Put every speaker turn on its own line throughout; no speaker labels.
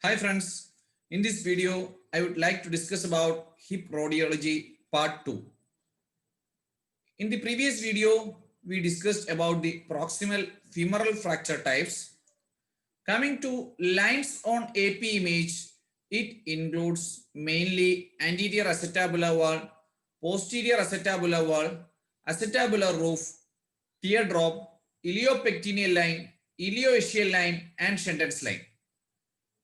Hi friends, in this video I would like to discuss about hip radiology part 2. In the previous video we discussed about the proximal femoral fracture types. Coming to lines on AP image, it includes mainly anterior acetabular wall, posterior acetabular wall, acetabular roof, teardrop, iliopectineal line, ilioischial line and Shenden's line.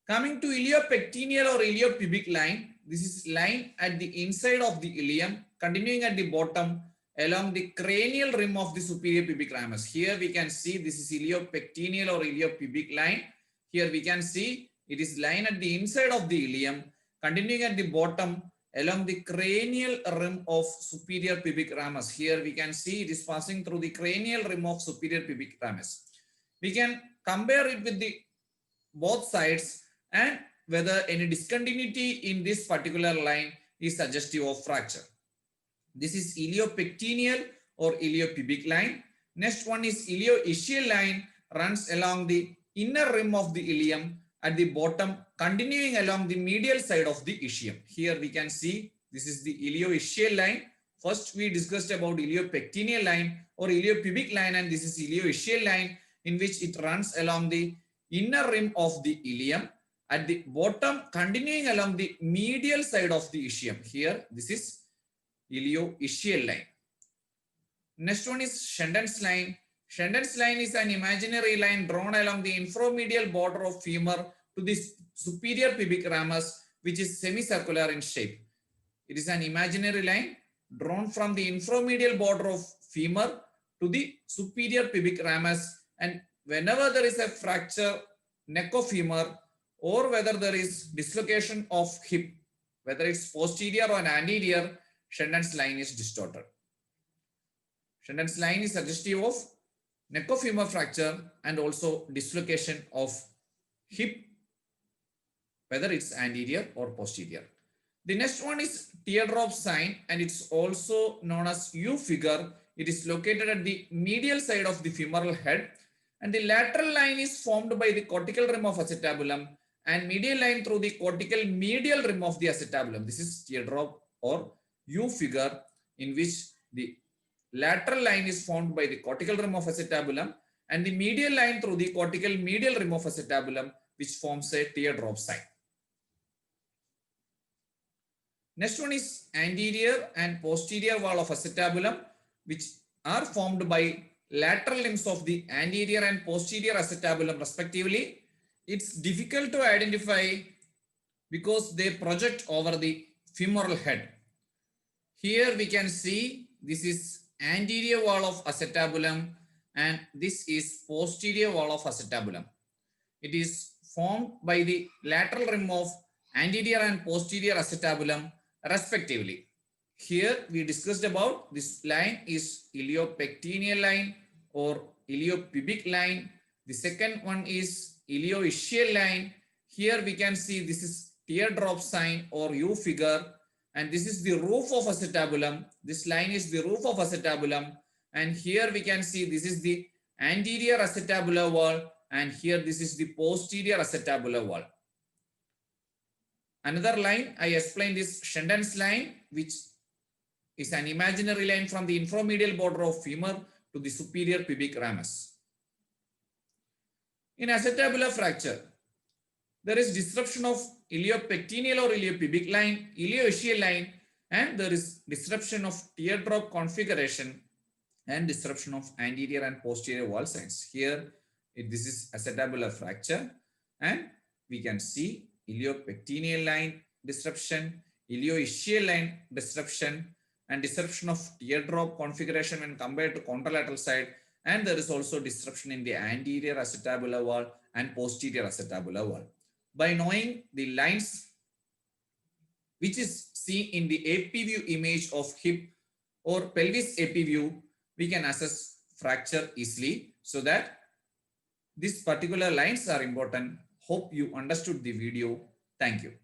Coming to iliopectineal or iliopubic line, this is line at the inside of the ilium, continuing at the bottom along the cranial rim of the superior pubic ramus. Here we can see this is iliopectineal or iliopubic line. Here we can see it is line at the inside of the ilium, continuing at the bottom along the cranial rim of superior pubic ramus. Here we can see it is passing through the cranial rim of superior pubic ramus. We can compare it with the both sides and whether any discontinuity in this particular line is suggestive of fracture. This is iliopectineal or iliopubic line. Next one is ilioischial line, runs along the inner rim of the ilium at the bottom, continuing along the medial side of the ischium. Here we can see this is the ilioischial line. First we discussed about iliopectineal line or iliopubic line, and this is ilioischial line in which it runs along the inner rim of the ilium at the bottom, continuing along the medial side of the ischium. Here this is ilioischial line. Next one is Shenden's line. Shenden's line is an imaginary line drawn along the inframedial border of femur to the superior pubic ramus, which is semicircular in shape. It is an imaginary line drawn from the inframedial border of femur to the superior pubic ramus, and whenever there is a fracture neck of femur or whether there is dislocation of hip, whether it's posterior or anterior, Shenden's line is distorted. Shenden's line is suggestive of neck of femur fracture and also dislocation of hip, whether it's anterior or posterior. The next one is teardrop sign, and it's also known as U figure. It is located at the medial side of the femoral head, and the lateral line is formed by the cortical rim of acetabulum and medial line through the cortical medial rim of the acetabulum. This is teardrop or U figure, in which the lateral line is formed by the cortical rim of acetabulum and the medial line through the cortical medial rim of acetabulum, which forms a teardrop sign. Next one is anterior and posterior wall of acetabulum, which are formed by lateral limbs of the anterior and posterior acetabulum respectively. It's difficult to identify because they project over the femoral head. Here we can see this is anterior wall of acetabulum and this is posterior wall of acetabulum. It is formed by the lateral rim of anterior and posterior acetabulum respectively. Here we discussed about this line is iliopectineal line or iliopubic line. The second one is ilioischial line. Here we can see this is teardrop sign or U figure, and this is the roof of acetabulum. This line is the roof of acetabulum, and here we can see this is the anterior acetabular wall, and here this is the posterior acetabular wall. Another line I explained is Shenden's line, which is an imaginary line from the inframedial border of femur to the superior pubic ramus. In acetabular fracture, there is disruption of iliopectineal or iliopubic line, ilioischial line, and there is disruption of teardrop configuration and disruption of anterior and posterior wall signs. Here, this is acetabular fracture, and we can see iliopectineal line disruption, ilioischial line disruption, and disruption of teardrop configuration when compared to contralateral side, and there is also disruption in the anterior acetabular wall and posterior acetabular wall. By knowing the lines which is seen in the AP view image of hip or pelvis AP view, we can assess fracture easily. So that these particular lines are important. Hope you understood the video. Thank you.